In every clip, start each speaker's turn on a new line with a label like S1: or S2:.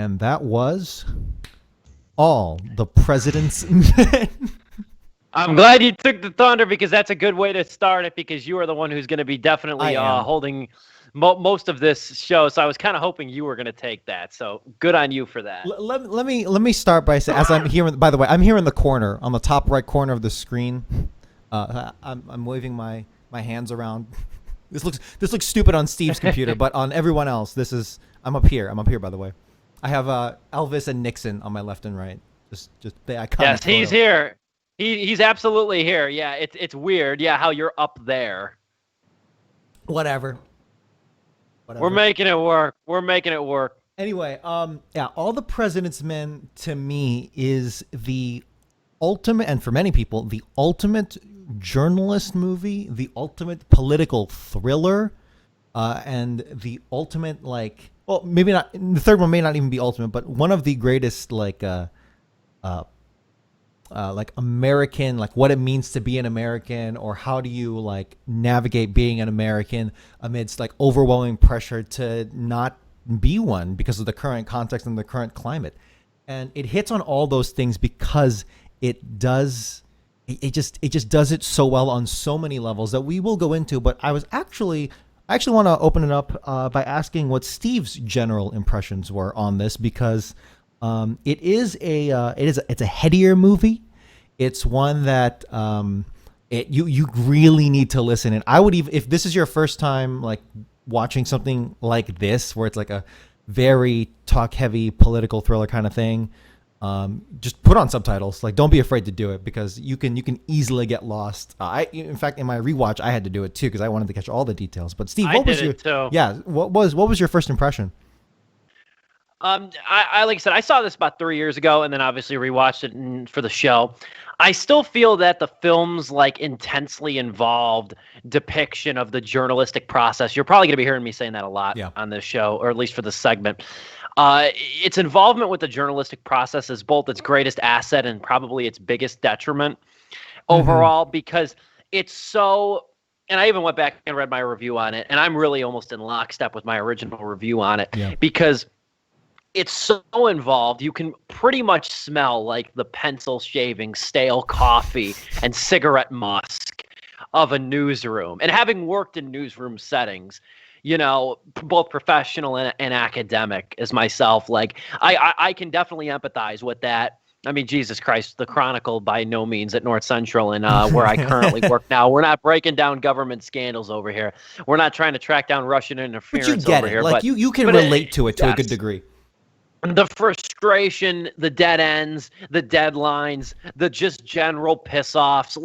S1: And that was All the President's Men.
S2: I'm glad you took the thunder because that's a good way to start it because you are the one who's going to be definitely holding most of this show. So I was kind of hoping you were going to take that. So good on you for that.
S1: Let me start by saying, as I'm here, by the way, I'm here in the corner on the top right corner of the screen. I'm waving my hands around. This looks stupid on Steve's computer, but on everyone else, I'm up here. I'm up here, by the way. I have Elvis and Nixon on my left and right. Just the iconic.
S2: Yes,
S1: photo.
S2: he's here. He's absolutely here. Yeah, it's weird. Yeah, how you're up there.
S1: Whatever.
S2: We're making it work.
S1: Anyway, All the President's Men to me is the ultimate, and for many people, the ultimate journalist movie, the ultimate political thriller, and the ultimate maybe not. The third one may not even be ultimate, but one of the greatest American, what it means to be an American, or how do you navigate being an American amidst overwhelming pressure to not be one because of the current context and the current climate. And it hits on all those things because it just does it so well on so many levels that we will go into. But I actually want to open it up by asking what Steve's general impressions were on this, because it's a headier movie. It's one that you really need to listen. And I would, even if this is your first time watching something like this, where it's a very talk heavy political thriller kind of thing, just put on subtitles. Don't be afraid to do it, because you can easily get lost. In fact, in my rewatch, I had to do it too because I wanted to catch all the details. But Steve, what was your first impression?
S2: I like I said, I saw this about 3 years ago, and then obviously rewatched it for the show. I still feel that the film's intensely involved depiction of the journalistic process. You're probably going to be hearing me saying that a lot on this show, or at least for this segment. Its involvement with the journalistic process is both its greatest asset and probably its biggest detriment overall, because it's so. And I even went back and read my review on it, and I'm really almost in lockstep with my original review on it because it's so involved. You can pretty much smell the pencil shaving, stale coffee, and cigarette musk of a newsroom. And having worked in newsroom settings, both professional and academic as myself, I can definitely empathize with that. I mean, Jesus Christ, the Chronicle by no means at North Central and where I currently work now. We're not breaking down government scandals over here. We're not trying to track down Russian interference
S1: but you get
S2: over
S1: it.
S2: here.
S1: You can relate to it to a good degree.
S2: The frustration, the dead ends, the deadlines, the just general piss-offs,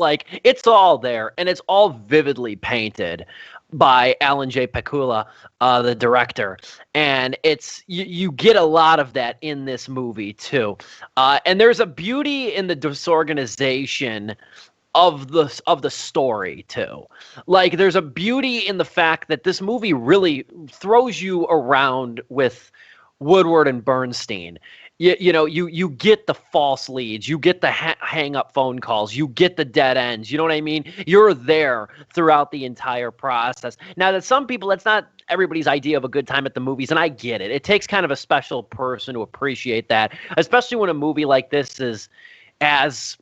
S2: it's all there, and it's all vividly painted by Alan J. Pakula, the director. And it's you get a lot of that in this movie, too. And there's a beauty in the disorganization of the story, too. There's a beauty in the fact that this movie really throws you around with Woodward and Bernstein. You get the false leads, you get the hang up phone calls, you get the dead ends. You know what I mean? You're there throughout the entire process. Now, that some people, that's not everybody's idea of a good time at the movies, and I get it. It takes kind of a special person to appreciate that, especially when a movie like this is as,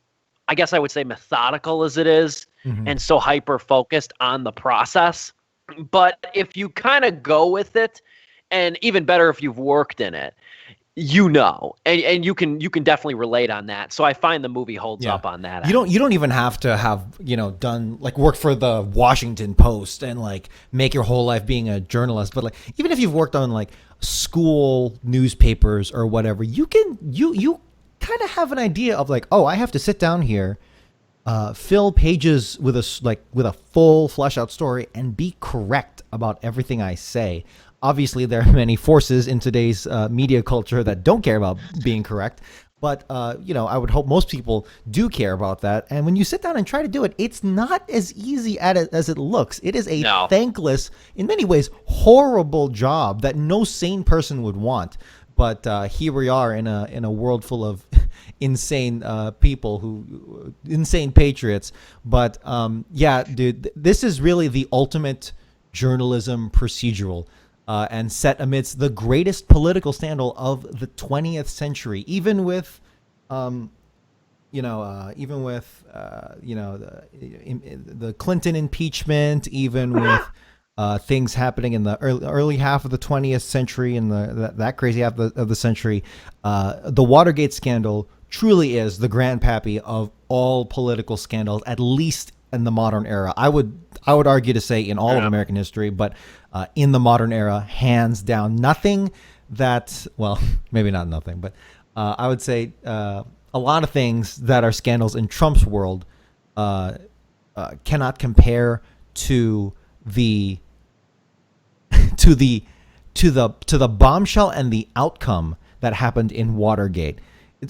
S2: I guess I would say, methodical as it is, and so hyper focused on the process. But if you kind of go with it, and even better if you've worked in it, and you can definitely relate on that. So I find the movie holds up on that.
S1: You don't even have to have done work for the Washington Post and make your whole life being a journalist. But even if you've worked on school newspapers or whatever, you kind of have an idea of I have to sit down here, fill pages with a full flesh out story and be correct about everything I say. Obviously, there are many forces in today's media culture that don't care about being correct. But, I would hope most people do care about that. And when you sit down and try to do it, it's not as easy as it looks. It is a thankless, in many ways, horrible job that no sane person would want. But here we are in a world full of insane people, insane patriots. But, dude, this is really the ultimate journalism procedural. and set amidst the greatest political scandal of the 20th century, even with the Clinton impeachment, even with things happening in the early half of the 20th century and that crazy half of the century. The Watergate scandal truly is the grandpappy of all political scandals, at least in the modern era. I would argue to say in all of American history, but in the modern era, hands down. Nothing that, well, maybe not nothing, but I would say a lot of things that are scandals in Trump's world cannot compare to the bombshell and the outcome that happened in Watergate.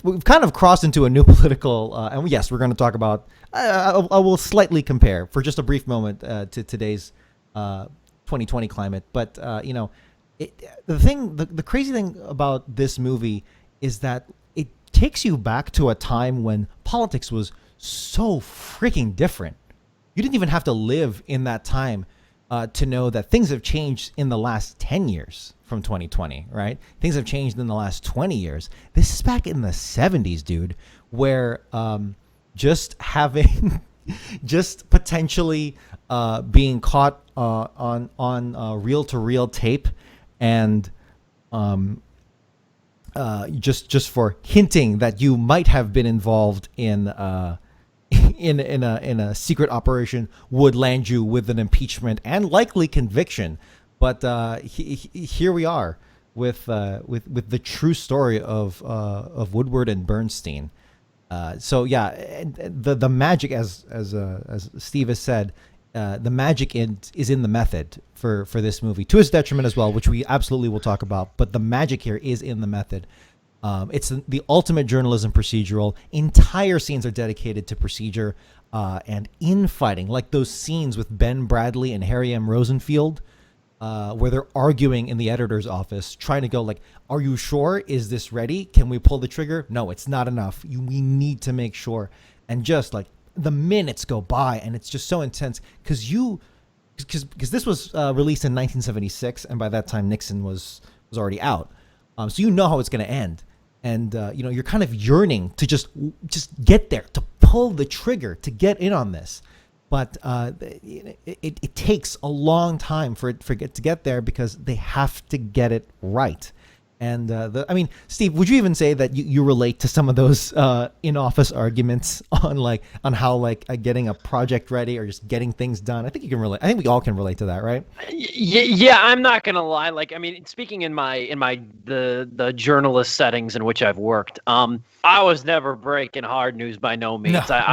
S1: We've kind of crossed into a new political, and yes, we're going to talk about. I will slightly compare for just a brief moment to today's 2020 climate. But the crazy thing about this movie is that it takes you back to a time when politics was so freaking different. You didn't even have to live in that time to know that things have changed in the last 10 years from 2020, right? Things have changed in the last 20 years. This is back in the 70s, dude, where just potentially being caught on reel-to-reel tape and just for hinting that you might have been involved in a secret operation would land you with an impeachment and likely conviction. But here we are with the true story of Woodward and Bernstein. So yeah, the magic, as Steve has said, the magic is in the method for this movie, to its detriment as well, which we absolutely will talk about. But the magic here is in the method. It's the ultimate journalism procedural. Entire scenes are dedicated to procedure and infighting, like those scenes with Ben Bradley and Harry M. Rosenfield, where they're arguing in the editor's office, trying to go like, are you sure? Is this ready? Can we pull the trigger? No, it's not enough. We need to make sure. And just like the minutes go by and it's just so intense because this was released in 1976. And by that time, Nixon was already out. So you know how it's going to end. And, you're kind of yearning to just get there, to pull the trigger, to get in on this. But it takes a long time for it to get there because they have to get it right. And Steve, would you even say that you relate to some of those in-office arguments on how getting a project ready or just getting things done? I think you can relate. I think we all can relate to that, right?
S2: Yeah, I'm not gonna lie. Speaking in the journalist settings in which I've worked, I was never breaking hard news by no means.
S1: No,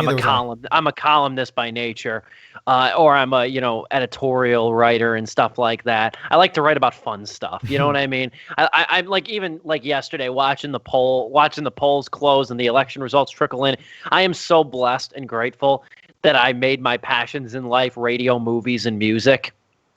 S2: I'm a columnist by nature, or I'm a editorial writer and stuff like that. I like to write about fun stuff. You know what I mean? I'm even yesterday watching the polls close and the election results trickle in. I am so blessed and grateful that I made my passions in life radio, movies, and music,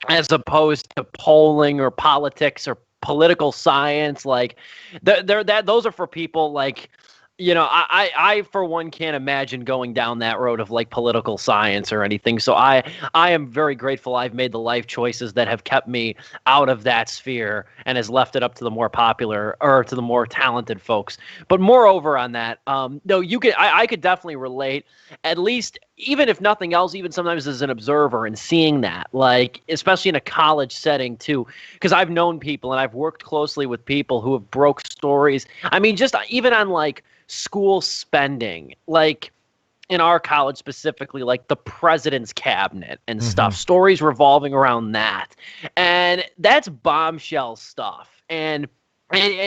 S2: as opposed to polling or politics or political science. Those are for people I for one can't imagine going down that road of political science or anything. So I am very grateful I've made the life choices that have kept me out of that sphere and has left it up to the more popular or to the more talented folks. But moreover on that, no, I could definitely relate, at least even if nothing else, even sometimes as an observer and seeing that, especially in a college setting too, because I've known people and I've worked closely with people who have broke stories. I mean, just even on school spending, in our college specifically, the president's cabinet and stuff, stories revolving around that. And that's bombshell stuff. And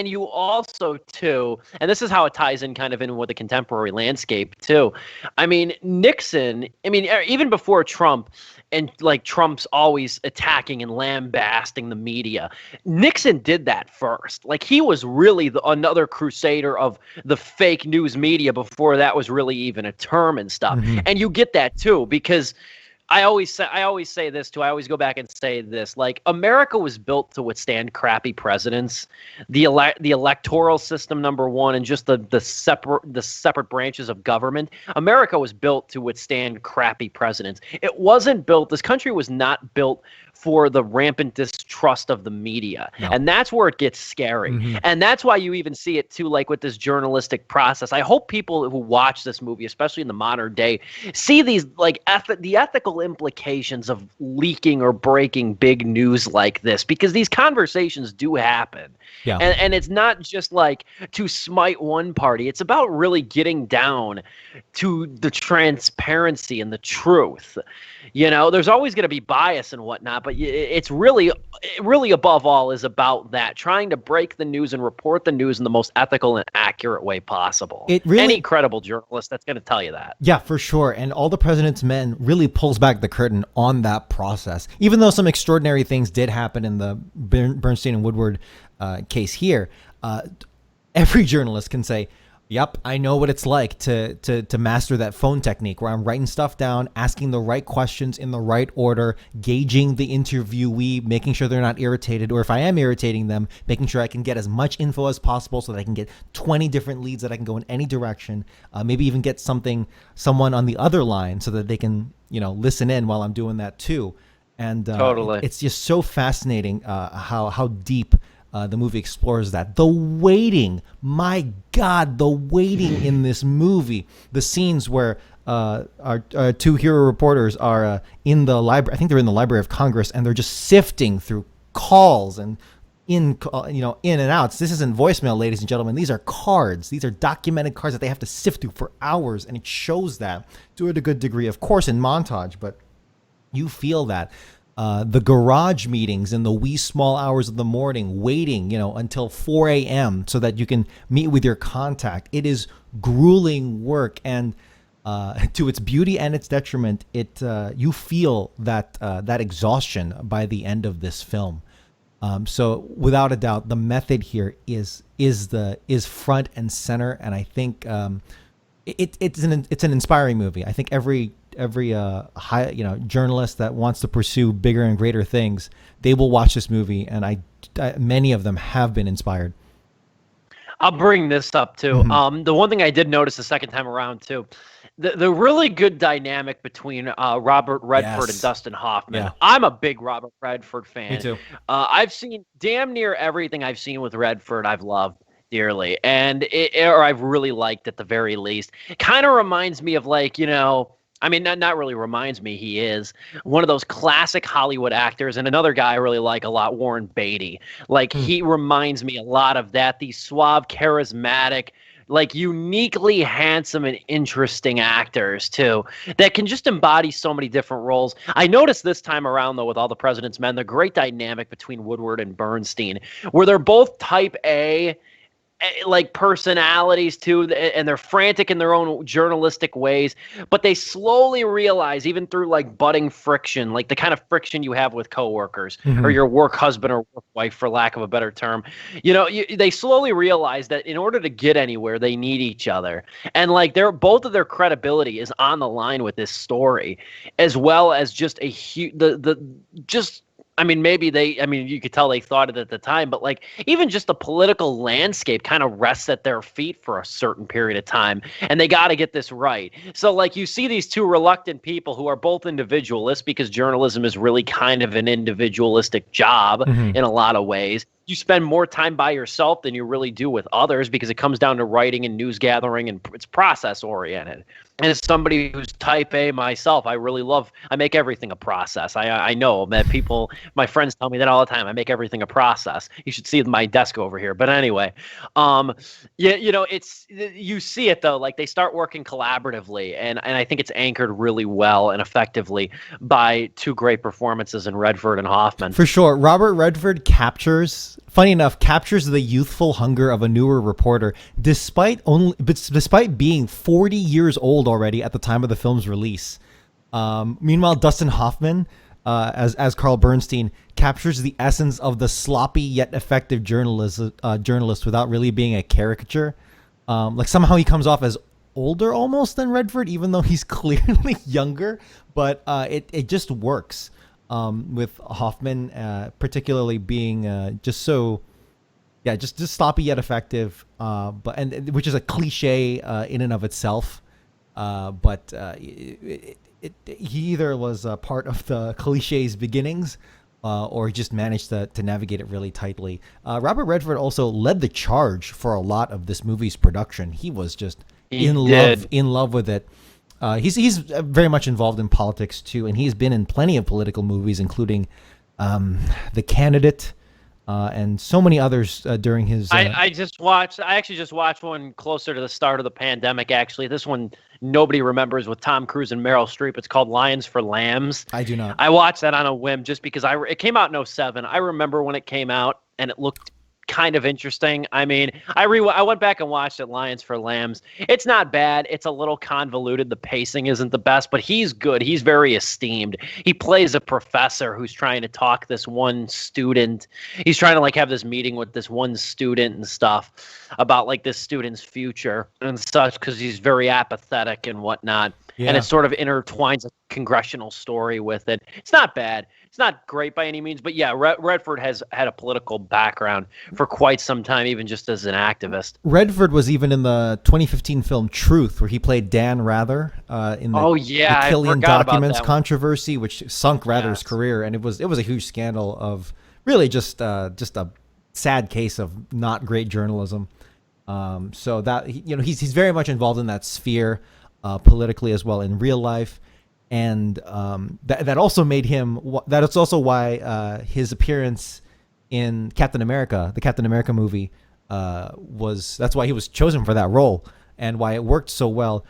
S2: you also, too, and this is how it ties in kind of in with the contemporary landscape, too. I mean, Nixon, even before Trump, and Trump's always attacking and lambasting the media, Nixon did that first. He was really another crusader of the fake news media before that was really even a term and stuff. And you get that, too, because I always say this too. I always go back and say this: America was built to withstand crappy presidents, the electoral system, number one, and just the separate branches of government. America was built to withstand crappy presidents. It wasn't built. This country was not built for the rampant distrust of the media.
S1: No.
S2: And that's where it gets scary. And that's why you even see it too, like with this journalistic process. I hope people who watch this movie, especially in the modern day, see these like the ethical implications of leaking or breaking big news like this, because these conversations do happen.
S1: Yeah.
S2: And it's not just like to smite one party. It's about really getting down to the transparency and the truth. You know, there's always going to be bias and whatnot, but it's really above all is about that, trying to break the news and report the news in the most ethical and accurate way possible. Any credible journalist that's going to tell you that.
S1: Yeah, for sure. And All the President's Men really pulls back the curtain on that process. Even though some extraordinary things did happen in the Bernstein and Woodward case here, every journalist can say, yep, I know what it's like to master that phone technique where I'm writing stuff down, asking the right questions in the right order, gauging the interviewee, making sure they're not irritated, or if I am irritating them, making sure I can get as much info as possible so that I can get 20 different leads that I can go in any direction, maybe even get someone on the other line so that they can, listen in while I'm doing that too. And
S2: totally.
S1: It's just so fascinating how deep the movie explores that. The waiting, my God, the waiting in this movie. The scenes where our two hero reporters are in the library. I think they're in the Library of Congress, and they're just sifting through calls and in and outs. This isn't voicemail, ladies and gentlemen. These are cards. These are documented cards that they have to sift through for hours, and it shows that to a good degree, of course, in montage, but you feel that. The garage meetings in the wee small hours of the morning, waiting, until 4 a.m. so that you can meet with your contact. It is grueling work, and to its beauty and its detriment, you feel that exhaustion by the end of this film. So without a doubt, the method here is front and center, and I think it's an inspiring movie. I think every journalist that wants to pursue bigger and greater things, they will watch this movie, and many of them have been inspired.
S2: I'll bring this up too. The one thing I did notice the second time around too, the really good dynamic between Robert Redford and Dustin Hoffman. Yeah. I'm a big Robert Redford fan.
S1: Me too.
S2: I've seen damn near everything I've seen with Redford. I've loved dearly, or I've really liked at the very least. It kind of reminds me of not really reminds me. He is one of those classic Hollywood actors, and another guy I really like a lot, Warren Beatty. He reminds me a lot of that. These suave, charismatic, uniquely handsome and interesting actors too, that can just embody so many different roles. I noticed this time around though, with All the President's Men, the great dynamic between Woodward and Bernstein, where they're both type A, personalities too, and they're frantic in their own journalistic ways, but they slowly realize, even through budding friction, the kind of friction you have with coworkers or your work husband or work wife, for lack of a better term, they slowly realize that in order to get anywhere, they need each other. And both of their credibility is on the line with this story, as well as just a huge, you could tell they thought it at the time, but even just the political landscape kind of rests at their feet for a certain period of time, and they got to get this right. So you see these two reluctant people who are both individualists, because journalism is really kind of an individualistic job in a lot of ways. You spend more time by yourself than you really do with others, because it comes down to writing and news gathering, and it's process oriented. And as somebody who's type A myself, I make everything a process. I know that my friends tell me that all the time. I make everything a process. You should see my desk over here. But anyway, you see it though, they start working collaboratively, and I think it's anchored really well and effectively by two great performances in Redford and Hoffman.
S1: For sure. Robert Redford captures the youthful hunger of a newer reporter, despite being 40 years old already at the time of the film's release. Meanwhile, Dustin Hoffman, as Carl Bernstein, captures the essence of the sloppy yet effective journalist without really being a caricature. Somehow he comes off as older almost than Redford, even though he's clearly younger. But it just works. With Hoffman particularly being just sloppy yet effective, which is a cliche in and of itself. He either was a part of the cliche's beginnings, or he just managed to navigate it really tightly. Robert Redford also led the charge for a lot of this movie's production. He was just in love with it. He's very much involved in politics too, and he's been in plenty of political movies, including The Candidate, and so many others during his.
S2: I actually just watched one closer to the start of the pandemic. Actually, this one nobody remembers, with Tom Cruise and Meryl Streep. It's called Lions for Lambs.
S1: I do not.
S2: I watched that on a whim just because it came out in '07. I remember when it came out, and it looked kind of interesting. I mean, I went back and watched it, Lions for Lambs. It's not bad. It's a little convoluted. The pacing isn't the best, but he's good. He's very esteemed. He plays a professor who's trying to talk this one student. He's trying to like have this meeting with this one student and stuff about like this student's future and such, because he's very apathetic and whatnot. Yeah. And it sort of intertwines a congressional story with it. It's not bad. It's not great by any means, but yeah, Redford has had a political background for quite some time, even just as an activist.
S1: Redford was even in the 2015 film Truth, where he played Dan Rather in the Killian documents controversy, which sunk Rather's career, and it was a huge scandal of really just a sad case of not great journalism. So that he's very much involved in that sphere politically as well in real life. And that also made him. That's also why his appearance in Captain America, the Captain America movie, that's why he was chosen for that role, and why it worked so well.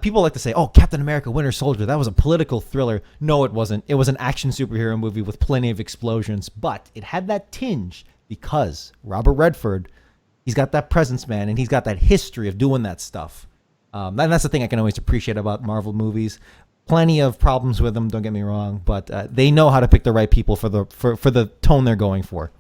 S1: People like to say, "Oh, Captain America: Winter Soldier, that was a political thriller." No, it wasn't. It was an action superhero movie with plenty of explosions, but it had that tinge because Robert Redford, he's got that presence, man, and he's got that history of doing that stuff. And that's the thing I can always appreciate about Marvel movies. Plenty of problems with them, don't get me wrong, but they know how to pick the right people for the tone they're going for.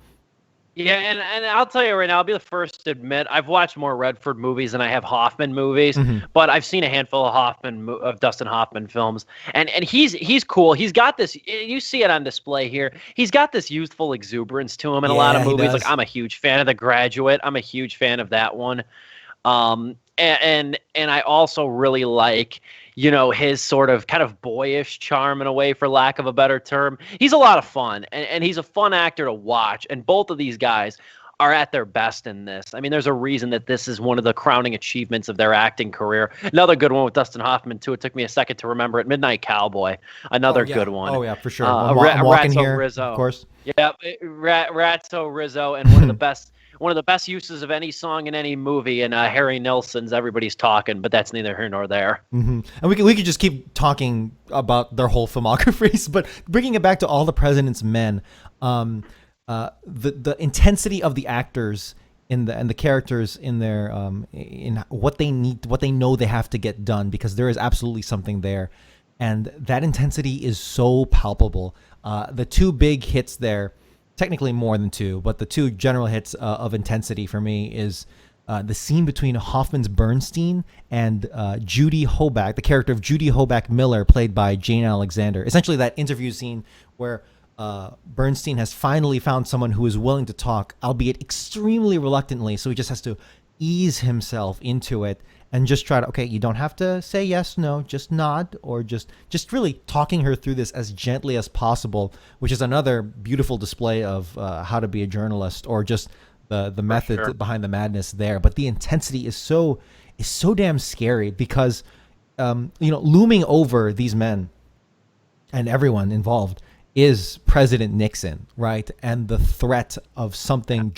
S2: Yeah, and I'll tell you right now, I'll be the first to admit I've watched more Redford movies than I have Hoffman movies, but I've seen a handful of Dustin Hoffman films, and he's cool. He's got this. You see it on display here. He's got this youthful exuberance to him in a lot of movies. Like, I'm a huge fan of The Graduate. I'm a huge fan of that one, and I also really like, his sort of kind of boyish charm in a way, for lack of a better term. He's a lot of fun, and he's a fun actor to watch. And both of these guys are at their best in this. I mean, there's a reason that this is one of the crowning achievements of their acting career. Another good one with Dustin Hoffman, too. It took me a second to remember it. Midnight Cowboy, another good one.
S1: Oh, yeah, for sure. I'm walking here,
S2: Rizzo.
S1: Of course.
S2: Yeah, Ratso Rizzo, and one of the best uses of any song in any movie, and Harry Nilsson's Everybody's Talking, but that's neither here nor there.
S1: And we could just keep talking about their whole filmographies, but bringing it back to All the President's Men, the intensity of the actors and the characters in their in what they need, what they know they have to get done, because there is absolutely something there, and that intensity is so palpable. The two big hits there, technically more than two, but the two general hits of intensity for me is the scene between Hoffman's Bernstein and Judy Hoback, the character of Judy Hoback Miller, played by Jane Alexander. Essentially that interview scene where Bernstein has finally found someone who is willing to talk, albeit extremely reluctantly, so he just has to ease himself into it and just try to, okay, you don't have to say yes, no, just nod, or just really talking her through this as gently as possible, which is another beautiful display of how to be a journalist, or just the method behind the madness there. But the intensity is so damn scary, because looming over these men and everyone involved is President Nixon, right? And the threat of something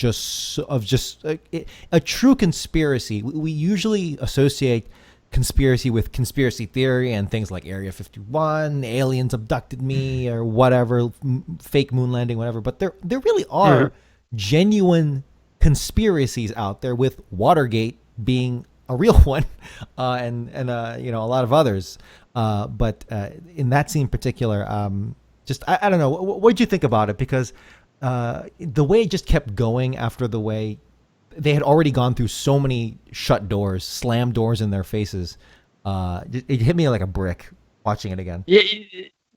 S1: a true conspiracy. We usually associate conspiracy with conspiracy theory and things like Area 51, aliens abducted me, or whatever, fake moon landing, whatever. But there really are genuine conspiracies out there, with Watergate being a real one, and a lot of others. But in that scene in particular, I don't know. What did you think about it? Because the way it just kept going after the way they had already gone through so many shut doors, slammed doors in their faces, it hit me like a brick watching it again.
S2: Yeah,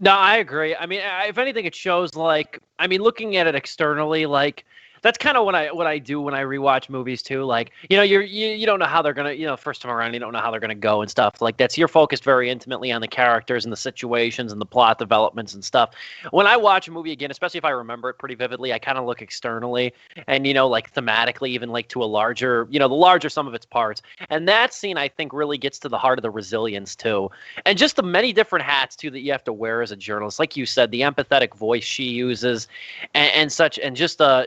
S2: no, I agree. I mean, if anything, it shows looking at it externally, like That's kind of what I do when I rewatch movies too. Like, you don't know how they're gonna, first time around, you don't know how they're gonna go and stuff like that. So you're focused very intimately on the characters and the situations and the plot developments and stuff. When I watch a movie again, especially if I remember it pretty vividly, I kind of look externally and like thematically, even like to a larger, the larger sum of its parts. And that scene, I think, really gets to the heart of the resilience too, and just the many different hats too that you have to wear as a journalist. Like you said, the empathetic voice she uses, and such, and just the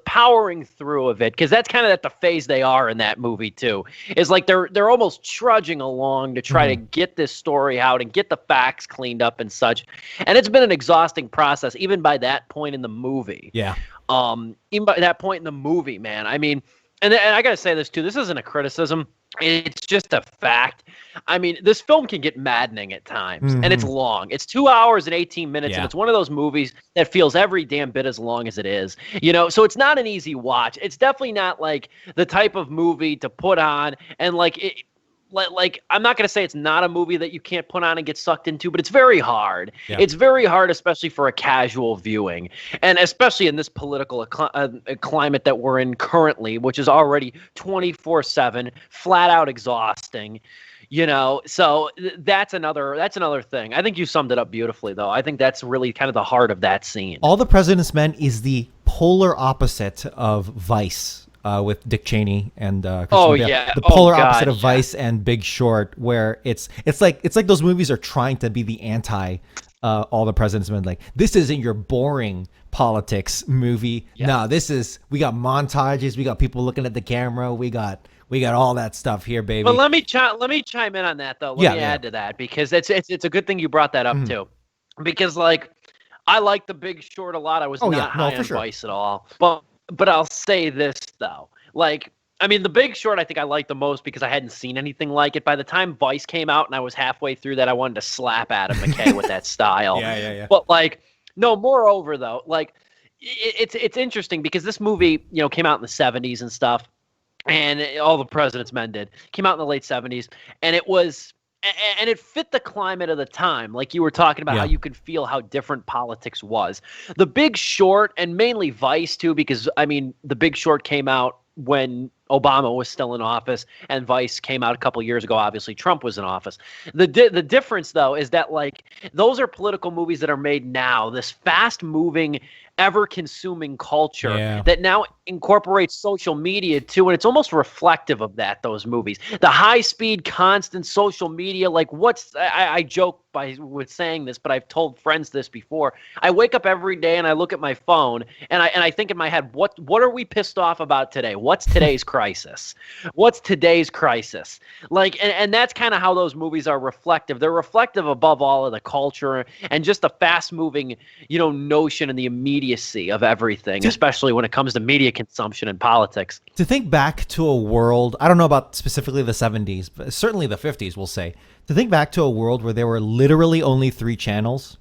S2: powering through of it, because that's kind of at the phase they are in that movie too. Is like they're almost trudging along to try to get this story out and get the facts cleaned up and such. And it's been an exhausting process, even by that point in the movie.
S1: Yeah.
S2: Even by that point in the movie, man. I mean, and I gotta say this too. This isn't a criticism. It's just a fact. I mean, this film can get maddening at times, and it's long. It's 2 hours and 18 minutes, and it's one of those movies that feels every damn bit as long as it is. So it's not an easy watch. It's definitely not like the type of movie to put on and like I'm not going to say it's not a movie that you can't put on and get sucked into, but it's very hard. Yeah. It's very hard, especially for a casual viewing, and especially in this political climate that we're in currently, which is already 24/7, flat out exhausting. So that's another thing. I think you summed it up beautifully, though. I think that's really kind of the heart of that scene.
S1: All the President's Men is the polar opposite of Vice. With Dick Cheney and Christian Bale. The polar opposite of Vice and Big Short, where it's like those movies are trying to be the anti All the President's Men. Like, this isn't your boring politics movie. Yeah. No, we got montages, we got people looking at the camera, we got all that stuff here, baby.
S2: But let me chime in on that though. Let me add to that, because it's a good thing you brought that up too, because like I like The Big Short a lot. I was not high on Vice at all, But I'll say this, though. Like, I mean, The Big Short, I think I liked the most because I hadn't seen anything like it. By the time Vice came out and I was halfway through that, I wanted to slap Adam McKay with that style.
S1: Yeah.
S2: But, like, no, moreover, though, like, it's interesting because this movie, came out in the 70s and stuff, and All the President's Men came out in the late 70s, and it fit the climate of the time. Like you were talking about how you could feel how different politics was. The Big Short, and mainly Vice too, because I mean, The Big Short came out when Obama was still in office, and Vice came out a couple years ago. Obviously, Trump was in office. The difference, though, is that like those are political movies that are made now. This fast-moving, ever-consuming culture that now incorporates social media too, and it's almost reflective of that. Those movies, the high-speed, constant social media. Like, I joke with saying this, but I've told friends this before. I wake up every day and I look at my phone and I think in my head, what are we pissed off about today? What's today's crisis? What's today's crisis? Like, and that's kind of how those movies are reflective. They're reflective above all of the culture and just the fast-moving, notion and the immediacy of everything, especially when it comes to media consumption and politics.
S1: To think back to a world, I don't know about specifically the 70s, but certainly the 50s, we'll say. To think back to a world where there were literally only 3 channels,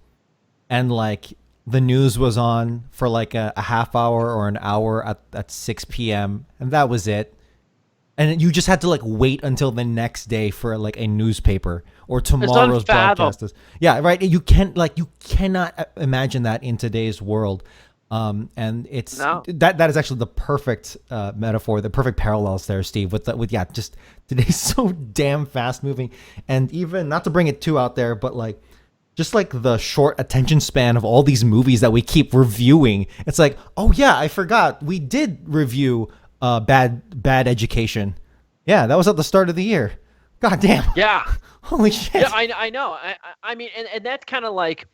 S1: and like the news was on for like a half hour or an hour at 6 p.m. and that was it. And you just had to like wait until the next day for like a newspaper or tomorrow's broadcast. Yeah, right. You cannot imagine that in today's world. And it's that is actually the perfect metaphor, the perfect parallels there, Steve, with just today's so damn fast moving, and even not to bring it too out there, but like just like the short attention span of all these movies that we keep reviewing. It's like, oh yeah, I forgot we did review Bad Education. Yeah, that was at the start of the year. God damn.
S2: Yeah.
S1: Holy shit.
S2: Yeah, I know. I mean, and that's kind of like.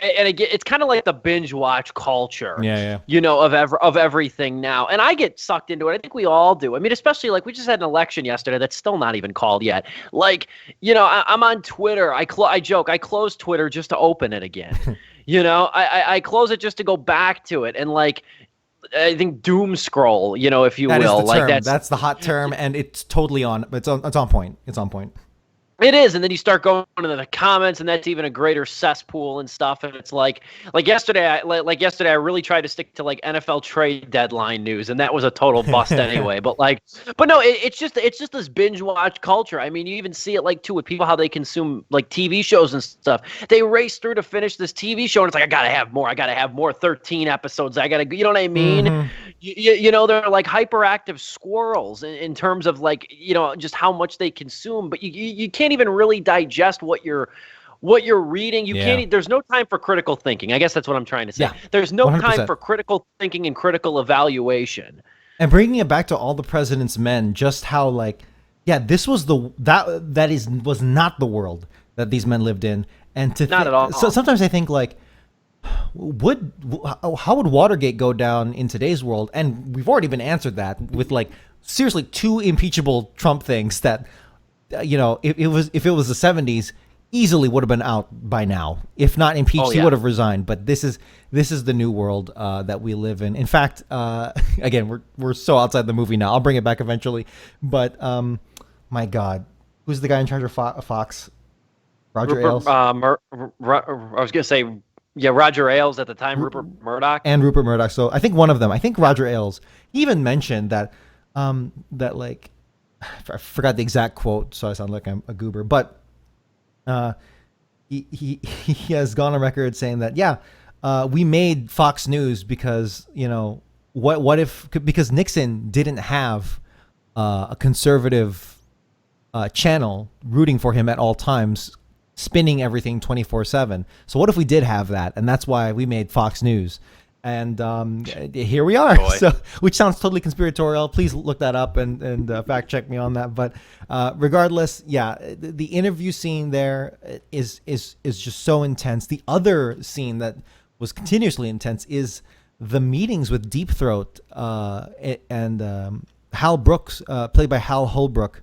S2: And again, it's kind of like the binge watch culture, of everything now. And I get sucked into it. I think we all do. I mean, especially like we just had an election yesterday that's still not even called yet. Like, I'm on Twitter. I joke. I close Twitter just to open it again. I close it just to go back to it. And like, I think doom scroll, if you will.
S1: That is the term. That's the hot term, and it's totally on. It's on point. It's on point.
S2: It is, and then you start going into the comments, and that's even a greater cesspool and stuff. And it's like yesterday, I really tried to stick to like NFL trade deadline news, and that was a total bust anyway. But no, it's just this binge watch culture. I mean, you even see it like too with people how they consume like TV shows and stuff. They race through to finish this TV show, and it's like I gotta have more, 13 episodes. I gotta, you know what I mean?
S1: Mhm.
S2: You know, they're like hyperactive squirrels in terms of like, you know, just how much they consume, but you can't even really digest what you're reading. You can't, there's no time for critical thinking. I guess that's what I'm trying to say.
S1: Yeah,
S2: There's no
S1: 100%.
S2: time for critical thinking and critical evaluation.
S1: And bringing it back to All the President's Men, just how like, yeah, this was was not the world that these men lived in, and
S2: Not at all.
S1: So sometimes I think like, how would Watergate go down in today's world? And we've already been answered that with like seriously 2 impeachable Trump things that, you know, if it was the 70s, easily would have been out by now. If not impeached, he would have resigned. But this is the new world that we live in. In fact, again, we're so outside the movie now. I'll bring it back eventually. But my God, who's the guy in charge of Fox? Roger Ailes.
S2: I was gonna say, yeah, Roger Ailes at the time, Rupert Murdoch.
S1: And Rupert Murdoch. So I think one of them. I think Roger Ailes. He even mentioned that that like, I forgot the exact quote, so I sound like I'm a goober, but he has gone on record saying that we made Fox News because, you know, what if, because Nixon didn't have a conservative channel rooting for him at all times, spinning everything 24/7. So what if we did have that? And that's why we made Fox News. And here we are.
S2: Boy.
S1: So, which sounds totally conspiratorial. Please look that up and fact check me on that. But regardless, the interview scene there is just so intense. The other scene that was continuously intense is the meetings with Deep Throat and Hal Brooks, played by Hal Holbrook.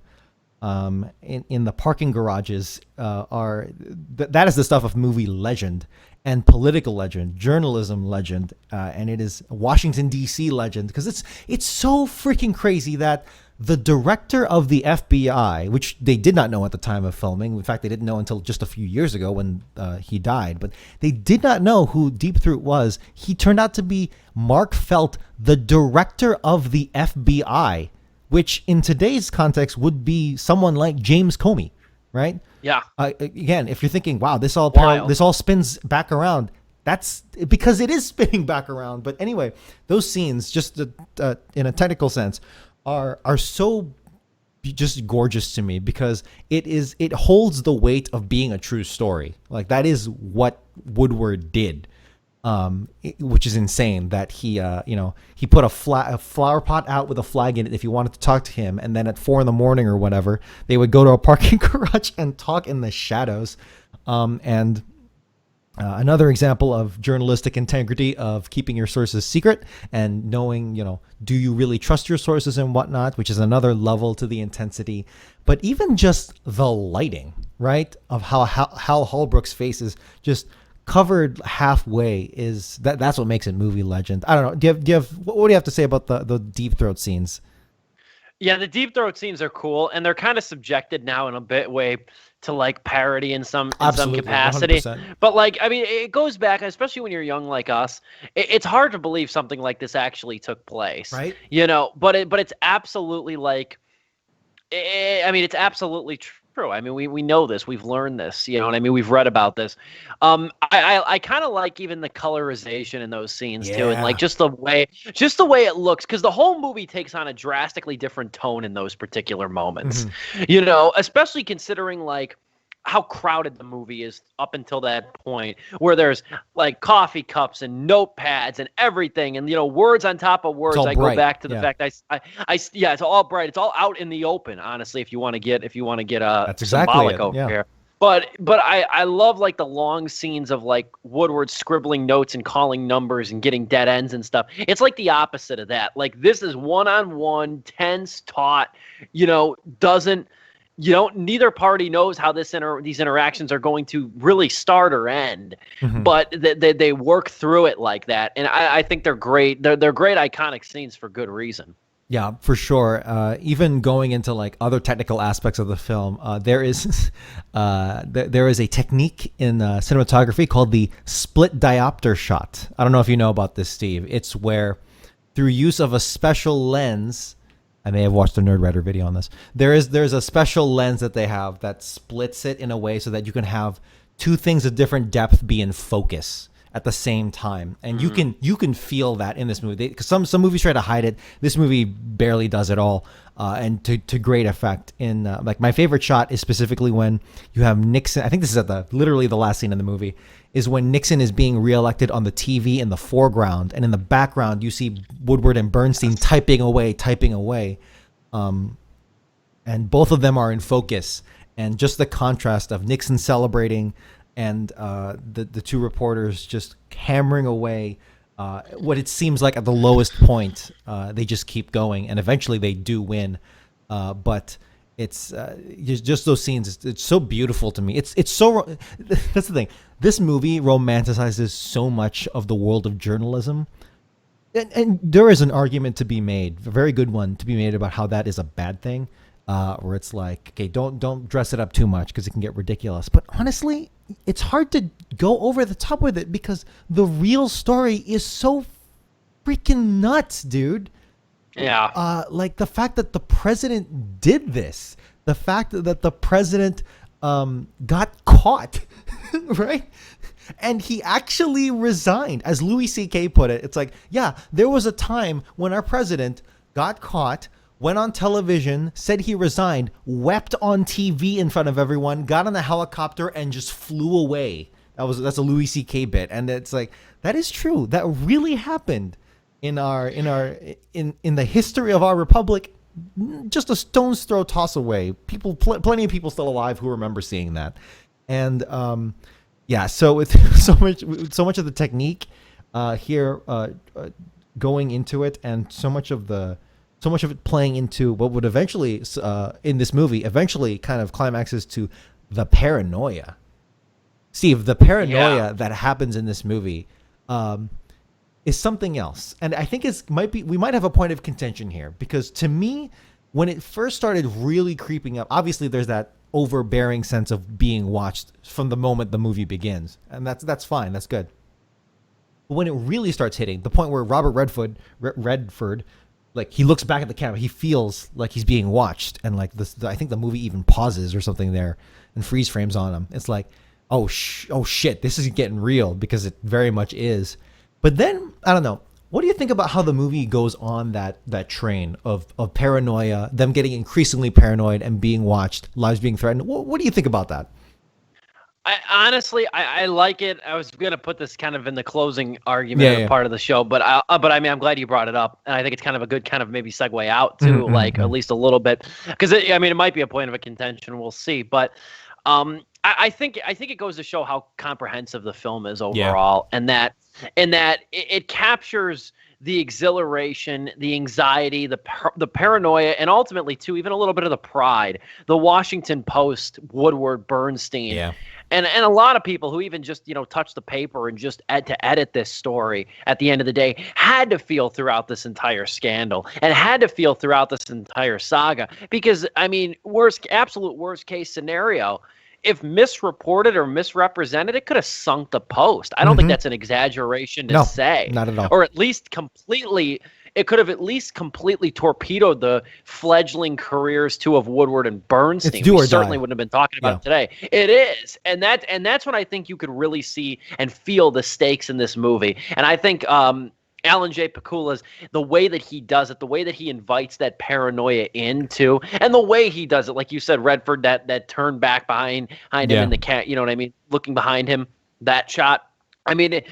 S1: In the parking garages that is the stuff of movie legend and political legend, journalism legend, and it is Washington D.C. legend, because it's so freaking crazy that the director of the FBI, which they did not know at the time of filming, in fact they didn't know until just a few years ago when he died, but they did not know who Deep Throat was. He turned out to be Mark Felt, the director of the FBI, which in today's context would be someone like James Comey, right? Yeah. Again, if you're thinking, wow, this all spins back around, that's because it is spinning back around. But anyway, those scenes, just in a technical sense, are so just gorgeous to me, because it holds the weight of being a true story. Like, that is what Woodward did. Which is insane that he put a flower pot out with a flag in it if you wanted to talk to him, and then at 4 a.m. or whatever, they would go to a parking garage and talk in the shadows. And another example of journalistic integrity, of keeping your sources secret and knowing, do you really trust your sources and whatnot, which is another level to the intensity. But even just the lighting, right, of how Hal Holbrook's face is just covered halfway, that's what makes it movie legend. I don't know. What do you have to say about the Deep Throat scenes?
S2: Yeah, the Deep Throat scenes are cool, and they're kind of subjected now in a bit way to like parody in some capacity. 100%. But like, I mean, it goes back, especially when you're young like us. It's hard to believe something like this actually took place, right? But it's absolutely like, it's absolutely true. I mean, we know this. We've learned this. You know what I mean? We've read about this. I kind of like even the colorization in those scenes too, and like just the way it looks, because the whole movie takes on a drastically different tone in those particular moments. Mm-hmm. Especially considering like how crowded the movie is up until that point, where there's like coffee cups and notepads and everything, and words on top of words. I go back to the fact it's all bright. It's all out in the open. Honestly, if you want to get
S1: that's
S2: symbolic
S1: exactly
S2: over here. But I love like the long scenes of like Woodward scribbling notes and calling numbers and getting dead ends and stuff. It's like the opposite of that. Like, this is one-on-one, tense, taut. Neither party knows how these interactions are going to really start or end, mm-hmm. but they work through it like that. And I think they're great. They're great iconic scenes for good reason.
S1: Yeah, for sure. Even going into like other technical aspects of the film, there is there is a technique in cinematography called the split diopter shot. I don't know if you know about this, Steve. It's where through use of a special lens, I may have watched a Nerd Writer video on this. There's a special lens that they have that splits it in a way so that you can have two things of different depth be in focus at the same time, and you can feel that in this movie. Because some movies try to hide it. This movie barely does it all, and to great effect. In like my favorite shot is specifically when you have Nixon. I think this is at literally the last scene in the movie, is when Nixon is being reelected on the TV in the foreground, and in the background you see Woodward and Bernstein typing away, and both of them are in focus, and just the contrast of Nixon celebrating and the two reporters just hammering away what it seems like at the lowest point. They just keep going, and eventually they do win. But it's just those scenes. It's so beautiful to me. It's so that's the thing. This movie romanticizes so much of the world of journalism. And there is an argument to be made, a very good one to be made, about how that is a bad thing. Where it's like, okay, don't dress it up too much because it can get ridiculous. But honestly, it's hard to go over the top with it because the real story is so freaking nuts, dude.
S2: Yeah.
S1: Like the fact that the president did this, the fact that the president got caught, right? And he actually resigned. As Louis C.K. put it, it's like, yeah, there was a time when our president got caught, went on television, said he resigned, wept on TV in front of everyone, got on a helicopter, and just flew away. That's a Louis C.K. bit, and it's like, that is true. That really happened in the history of our republic. Just a stone's throw toss away. Plenty of people still alive who remember seeing that, and yeah. So with so much of the technique here going into it, and so much of it playing into what would eventually, in this movie, eventually kind of climaxes to the paranoia. Steve, the paranoia that happens in this movie is something else. And I think we might have a point of contention here, because to me, when it first started really creeping up, obviously there's that overbearing sense of being watched from the moment the movie begins. And that's fine. That's good. But when it really starts hitting, the point where Robert Redford, like, he looks back at the camera, he feels like he's being watched, and like I think the movie even pauses or something there and freeze frames on him. It's like, oh shit, this is getting real, because it very much is. But then, I don't know, what do you think about how the movie goes on that train of paranoia, them getting increasingly paranoid and being watched, lives being threatened? What do you think about that?
S2: Honestly, I like it. I was gonna put this kind of in the closing argument part of the show, but I mean, I'm glad you brought it up, and I think it's kind of a good kind of maybe segue out to at least a little bit, because I mean, it might be a point of a contention. We'll see, but I think it goes to show how comprehensive the film is overall, and that it captures the exhilaration, the anxiety, the paranoia, and ultimately too, even a little bit of the pride. The Washington Post, Woodward, Bernstein. And a lot of people who even just, touch the paper and just to edit this story at the end of the day had to feel throughout this entire scandal, and had to feel throughout this entire saga. Because, I mean, absolute worst case scenario, if misreported or misrepresented, it could have sunk the Post. I don't think that's an exaggeration to say.
S1: Not at all.
S2: Or at least it could have at least completely torpedoed the fledgling careers too of Woodward and Bernstein. We certainly wouldn't have been talking about it today. It is. And that's when I think you could really see and feel the stakes in this movie. And I think Alan J. Pakula's, the way that he does it, the way that he invites that paranoia into, and the way he does it, like you said, Redford, that turn back behind him in the cat, you know what I mean? Looking behind him, that shot. I mean, it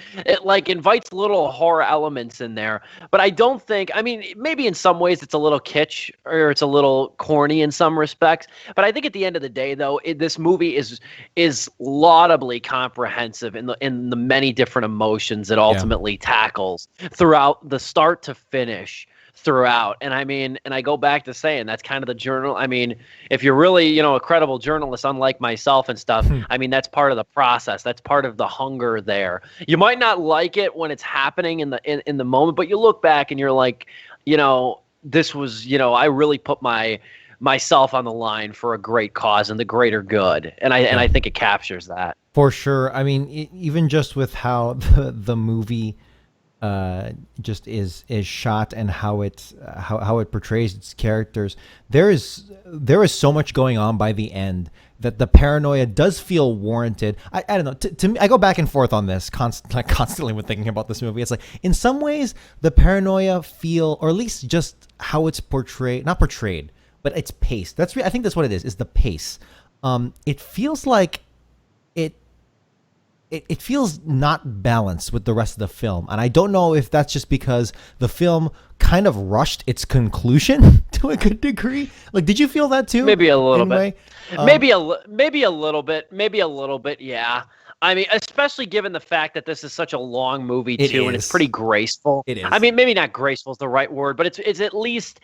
S2: like invites little horror elements in there, but I don't think, I mean, maybe in some ways it's a little kitsch or it's a little corny in some respects, but I think at the end of the day, though, this movie is laudably comprehensive in the many different emotions it ultimately tackles throughout the start to finish. Throughout. And I mean, and I go back to saying that's kind of the journal. I mean, if you're really, a credible journalist, unlike myself and stuff, I mean, that's part of the process. That's part of the hunger there. You might not like it when it's happening in the moment, but you look back and you're like, this was, I really put myself on the line for a great cause and the greater good, and I think it captures that
S1: For sure. I mean, even just with how the movie just is shot and how it portrays its characters, there is so much going on by the end that the paranoia does feel warranted. I don't know. To me, I go back and forth on this constantly when thinking about this movie. It's like in some ways the paranoia feel, or at least just how it's portrayed, not portrayed, but it's paced. I think that's what it is the pace. It feels like it feels not balanced with the rest of the film. And I don't know if that's just because the film kind of rushed its conclusion to a good degree. Like, did you feel that too?
S2: maybe a little bit. Maybe a little bit. Yeah. I mean, especially given the fact that this is such a long movie too, and it's pretty graceful.
S1: It is.
S2: I mean, maybe not graceful is the right word, but it's at least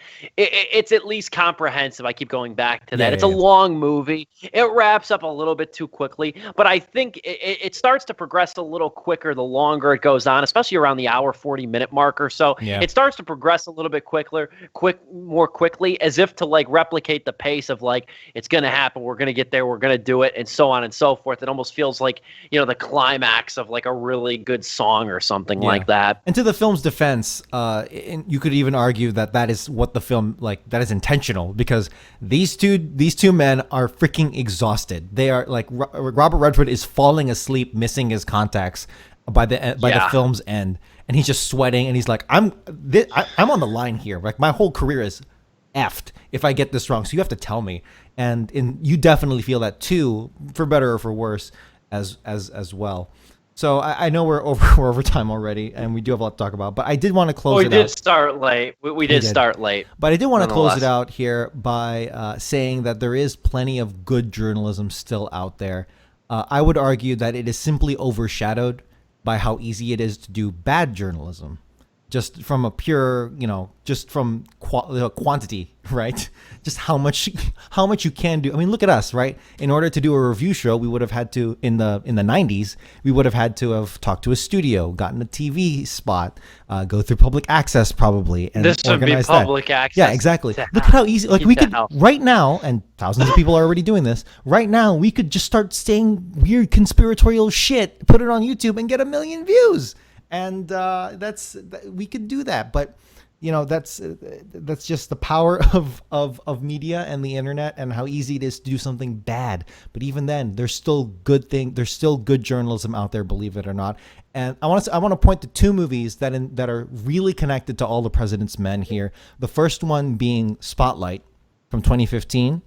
S2: comprehensive. I keep going back to that. It's a long movie. It wraps up a little bit too quickly, but I think it starts to progress a little quicker the longer it goes on, especially around the hour 40-minute mark or so.
S1: Yeah.
S2: It starts to progress a little bit more quickly, as if to like replicate the pace of like it's going to happen, we're going to get there, we're going to do it, and so on and so forth. It almost feels like the climax of like a really good song or something like that.
S1: And to the film's defense, you could even argue that is what the film, like, that is intentional, because these two men are freaking exhausted. They are like, Robert Redford is falling asleep, missing his contacts by the film's end, and he's just sweating, and he's like, I'm on the line here. Like, my whole career is effed if I get this wrong, so you have to tell me. And you definitely feel that too, for better or for worse, as well. So I know we're over time already, and we do have a lot to talk about, but I did want to close it out.
S2: We did start late. We did start late.
S1: But I did want to close it out here by saying that there is plenty of good journalism still out there. I would argue that it is simply overshadowed by how easy it is to do bad journalism. Just from a pure, just from quantity, right? Just how much you can do. I mean, look at us, right? In order to do a review show, we would have had to, in the 90s, we would have had to have talked to a studio, gotten a TV spot, go through public access probably, and
S2: this would be public access.
S1: Yeah, exactly. Look at how easy. Like, we could right now, and thousands of people are already doing this. Right now, we could just start saying weird conspiratorial shit, put it on YouTube, and get 1 million views. And we could do that, but that's just the power of media and the internet, and how easy it is to do something bad. But even then, there's still good journalism out there, believe it or not. And I want to point to two movies that are really connected to All the President's Men here. The first one being Spotlight from 2015.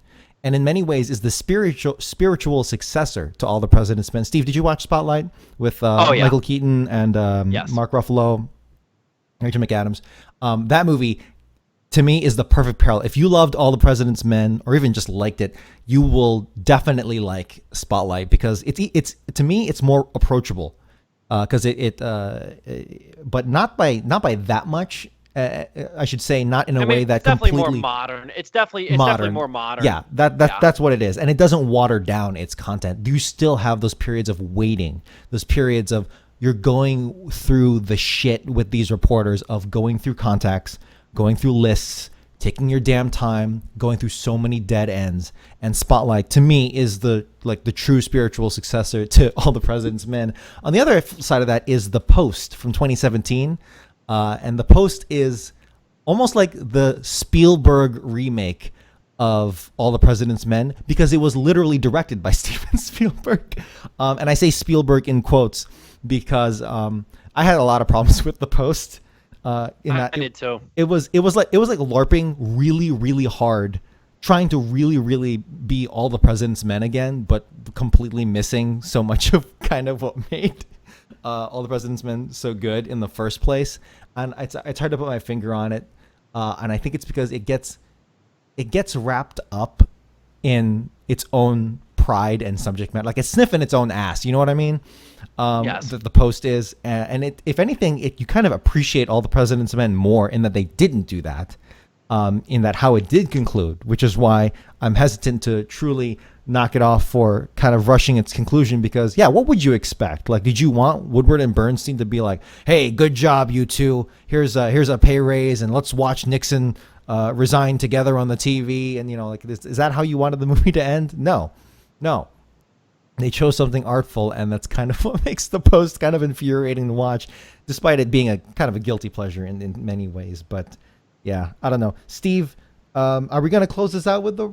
S1: And in many ways is the spiritual successor to All the President's Men. Steve, did you watch Spotlight with Michael Keaton and Mark Ruffalo, Rachel McAdams? That movie, to me, is the perfect parallel. If you loved All the President's Men, or even just liked it, you will definitely like Spotlight, because it's to me it's more approachable, because but not by that much. I should say, not in a way that completely
S2: more modern. It's definitely more modern.
S1: Yeah, that's what it is, and it doesn't water down its content. You still have those periods of waiting, those periods of you're going through the shit with these reporters, of going through contacts, going through lists, taking your damn time, going through so many dead ends. And Spotlight, to me, is the true spiritual successor to All the President's Men. On the other side of that is The Post from 2017. And The Post is almost like the Spielberg remake of All the President's Men, because it was literally directed by Steven Spielberg. And I say Spielberg in quotes because I had a lot of problems with The Post. I
S2: did too.
S1: It was like LARPing really, really hard, trying to really, really be All the President's Men again, but completely missing so much of kind of what made All the President's Men so good in the first place. And it's hard to put my finger on it, and I think it's because it gets wrapped up in its own pride and subject matter, like it's sniffing its own ass. You know what I mean?
S2: Yes.
S1: The Post is, and it, if anything, you kind of appreciate All the President's Men more in that they didn't do that, in that how it did conclude, which is why I'm hesitant to truly knock it off for kind of rushing its conclusion, because what would you expect? Like, did you want Woodward and Bernstein to be like, hey, good job, you two, here's a pay raise, and let's watch Nixon resign together on the TV, and like, is that how you wanted the movie to end? No. They chose something artful, and that's kind of what makes the post kind of infuriating to watch, despite it being a kind of a guilty pleasure in many ways. But yeah, I don't know. Steve, are we going to close this out with the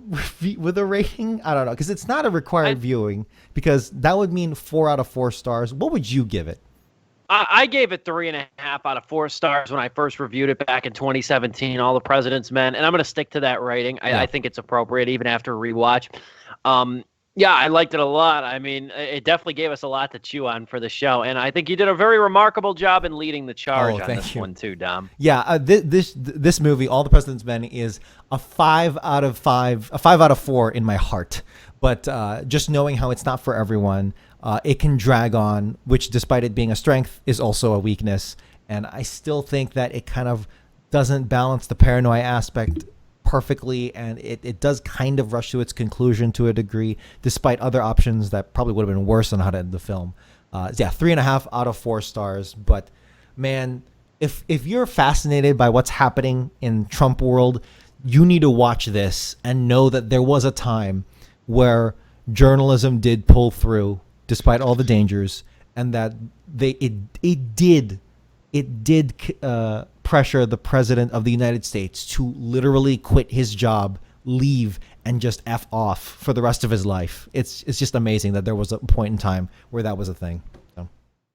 S1: rating? I don't know, because it's not a required viewing, because that would mean 4 out of 4 stars. What would you give it?
S2: I gave it 3.5 out of 4 stars when I first reviewed it back in 2017, All the President's Men, and I'm going to stick to that rating. I think it's appropriate even after a rewatch. Yeah, I liked it a lot. I mean, it definitely gave us a lot to chew on for the show, and I think you did a very remarkable job in leading the charge on this one too, Dom.
S1: Yeah, this movie, All the President's Men, is a 5 out of 4 in my heart. But just knowing how it's not for everyone, it can drag on, which, despite it being a strength, is also a weakness. And I still think that it kind of doesn't balance the paranoia aspect perfectly, and it does kind of rush to its conclusion to a degree, despite other options that probably would have been worse on how to end the film. 3.5 out of 4 stars. But man, if you're fascinated by what's happening in Trump world, you need to watch this and know that there was a time where journalism did pull through despite all the dangers, and that it did pressure the president of the United States to literally quit his job, leave, and just F off for the rest of his life. It's just amazing that there was a point in time where that was a thing.